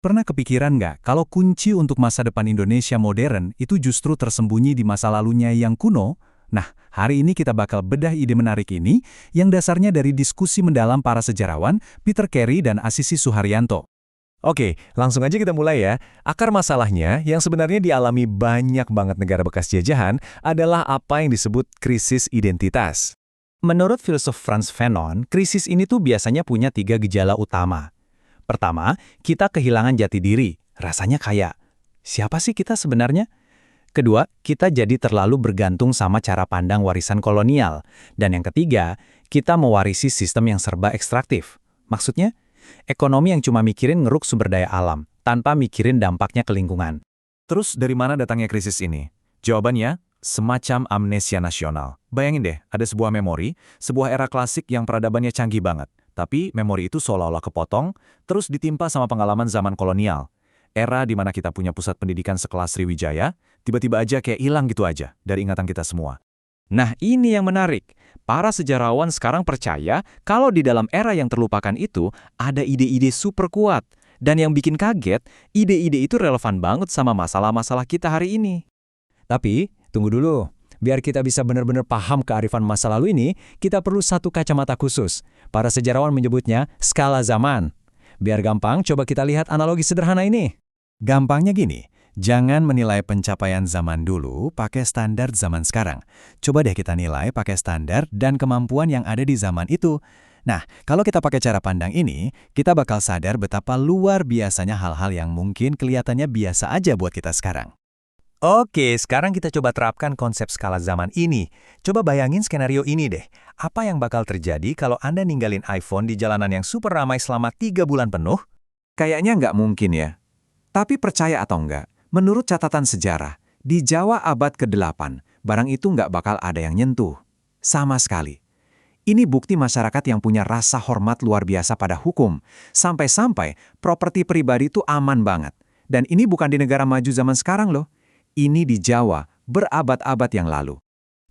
Pernah kepikiran nggak kalau kunci untuk masa depan Indonesia modern itu justru tersembunyi di masa lalunya yang kuno? Nah, hari ini kita bakal bedah ide menarik ini yang dasarnya dari diskusi mendalam para sejarawan Peter Carey dan Asisi Suharyanto. Oke, langsung aja kita mulai ya. Akar masalahnya yang sebenarnya dialami banyak banget negara bekas jajahan adalah apa yang disebut krisis identitas. Menurut filsuf Frantz Fanon, krisis ini tuh biasanya punya 3 gejala utama. Pertama, kita kehilangan jati diri, rasanya kayak, siapa sih kita sebenarnya? Kedua, kita jadi terlalu bergantung sama cara pandang warisan kolonial. Dan yang ketiga, kita mewarisi sistem yang serba ekstraktif. Maksudnya, ekonomi yang cuma mikirin ngeruk sumber daya alam, tanpa mikirin dampaknya ke lingkungan. Terus dari mana datangnya krisis ini? Jawabannya, semacam amnesia nasional. Bayangin deh, ada sebuah memori, sebuah era klasik yang peradabannya canggih banget. Tapi memori itu seolah-olah kepotong, terus ditimpa sama pengalaman zaman kolonial. Era di mana kita punya pusat pendidikan sekelas Sriwijaya, tiba-tiba aja kayak hilang gitu aja dari ingatan kita semua. Nah, ini yang menarik. Para sejarawan sekarang percaya kalau di dalam era yang terlupakan itu ada ide-ide super kuat. Dan yang bikin kaget, ide-ide itu relevan banget sama masalah-masalah kita hari ini. Tapi, tunggu dulu. Biar kita bisa benar-benar paham kearifan masa lalu ini, kita perlu satu kacamata khusus. Para sejarawan menyebutnya skala zaman. Biar gampang, coba kita lihat analogi sederhana ini. Gampangnya gini, jangan menilai pencapaian zaman dulu pakai standar zaman sekarang. Coba deh kita nilai pakai standar dan kemampuan yang ada di zaman itu. Nah, kalau kita pakai cara pandang ini, kita bakal sadar betapa luar biasanya hal-hal yang mungkin kelihatannya biasa aja buat kita sekarang. Oke, sekarang kita coba terapkan konsep skala zaman ini. Coba bayangin skenario ini deh. Apa yang bakal terjadi kalau Anda ninggalin iPhone di jalanan yang super ramai selama 3 bulan penuh? Kayaknya nggak mungkin ya. Tapi percaya atau nggak, menurut catatan sejarah, di Jawa abad ke-8, barang itu nggak bakal ada yang nyentuh. Sama sekali. Ini bukti masyarakat yang punya rasa hormat luar biasa pada hukum. Sampai-sampai properti pribadi itu aman banget. Dan ini bukan di negara maju zaman sekarang loh. Ini di Jawa berabad-abad yang lalu.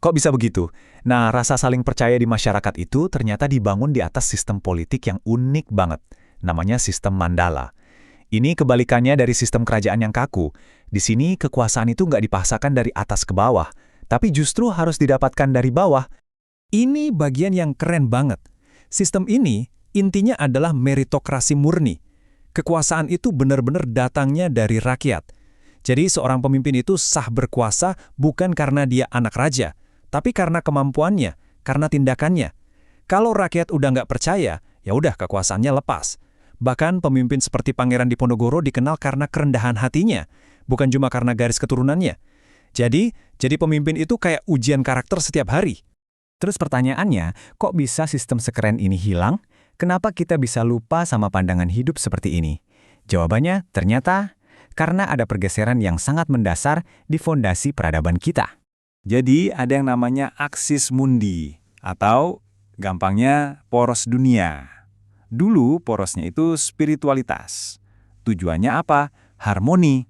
Kok bisa begitu? Nah, rasa saling percaya di masyarakat itu ternyata dibangun di atas sistem politik yang unik banget. Namanya sistem Mandala. Ini kebalikannya dari sistem kerajaan yang kaku. Di sini kekuasaan itu nggak dipaksakan dari atas ke bawah, tapi justru harus didapatkan dari bawah. Ini bagian yang keren banget. Sistem ini intinya adalah meritokrasi murni. Kekuasaan itu benar-benar datangnya dari rakyat. Jadi seorang pemimpin itu sah berkuasa bukan karena dia anak raja, tapi karena kemampuannya, karena tindakannya. Kalau rakyat udah nggak percaya, ya udah kekuasaannya lepas. Bahkan pemimpin seperti Pangeran Diponegoro dikenal karena kerendahan hatinya, bukan cuma karena garis keturunannya. Jadi pemimpin itu kayak ujian karakter setiap hari. Terus pertanyaannya, kok bisa sistem sekeren ini hilang? Kenapa kita bisa lupa sama pandangan hidup seperti ini? Jawabannya ternyata karena ada pergeseran yang sangat mendasar di fondasi peradaban kita. Jadi ada yang namanya aksis mundi, atau gampangnya poros dunia. Dulu porosnya itu spiritualitas. Tujuannya apa? Harmoni.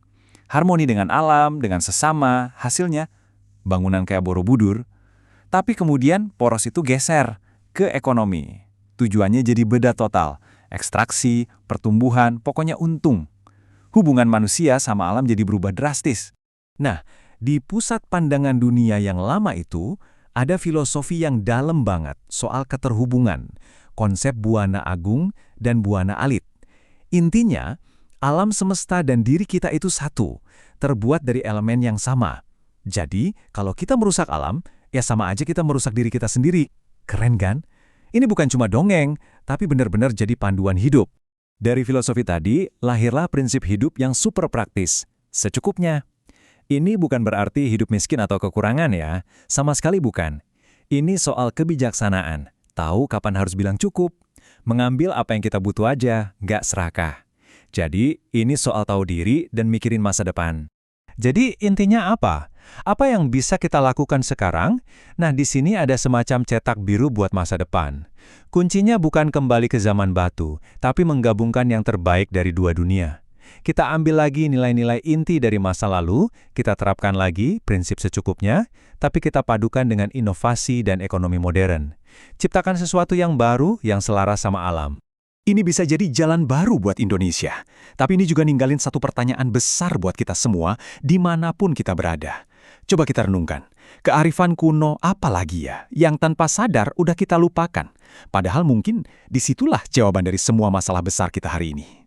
Harmoni dengan alam, dengan sesama, hasilnya bangunan kayak Borobudur. Tapi kemudian poros itu geser ke ekonomi. Tujuannya jadi beda total. Ekstraksi, pertumbuhan, pokoknya untung. Hubungan manusia sama alam jadi berubah drastis. Nah, di pusat pandangan dunia yang lama itu, ada filosofi yang dalam banget soal keterhubungan, konsep buana agung dan buana alit. Intinya, alam semesta dan diri kita itu satu, terbuat dari elemen yang sama. Jadi, kalau kita merusak alam, ya sama aja kita merusak diri kita sendiri. Keren kan? Ini bukan cuma dongeng, tapi benar-benar jadi panduan hidup. Dari filosofi tadi, lahirlah prinsip hidup yang super praktis. Secukupnya. Ini bukan berarti hidup miskin atau kekurangan ya. Sama sekali bukan. Ini soal kebijaksanaan. Tahu kapan harus bilang cukup. Mengambil apa yang kita butuh aja, nggak serakah. Jadi, ini soal tahu diri dan mikirin masa depan. Jadi intinya apa? Apa yang bisa kita lakukan sekarang? Nah, di sini ada semacam cetak biru buat masa depan. Kuncinya bukan kembali ke zaman batu, tapi menggabungkan yang terbaik dari dua dunia. Kita ambil lagi nilai-nilai inti dari masa lalu, kita terapkan lagi prinsip secukupnya, tapi kita padukan dengan inovasi dan ekonomi modern. Ciptakan sesuatu yang baru yang selaras sama alam. Ini bisa jadi jalan baru buat Indonesia. Tapi ini juga ninggalin satu pertanyaan besar buat kita semua, dimanapun kita berada. Coba kita renungkan, kearifan kuno apa lagi ya, yang tanpa sadar udah kita lupakan? Padahal mungkin disitulah jawaban dari semua masalah besar kita hari ini.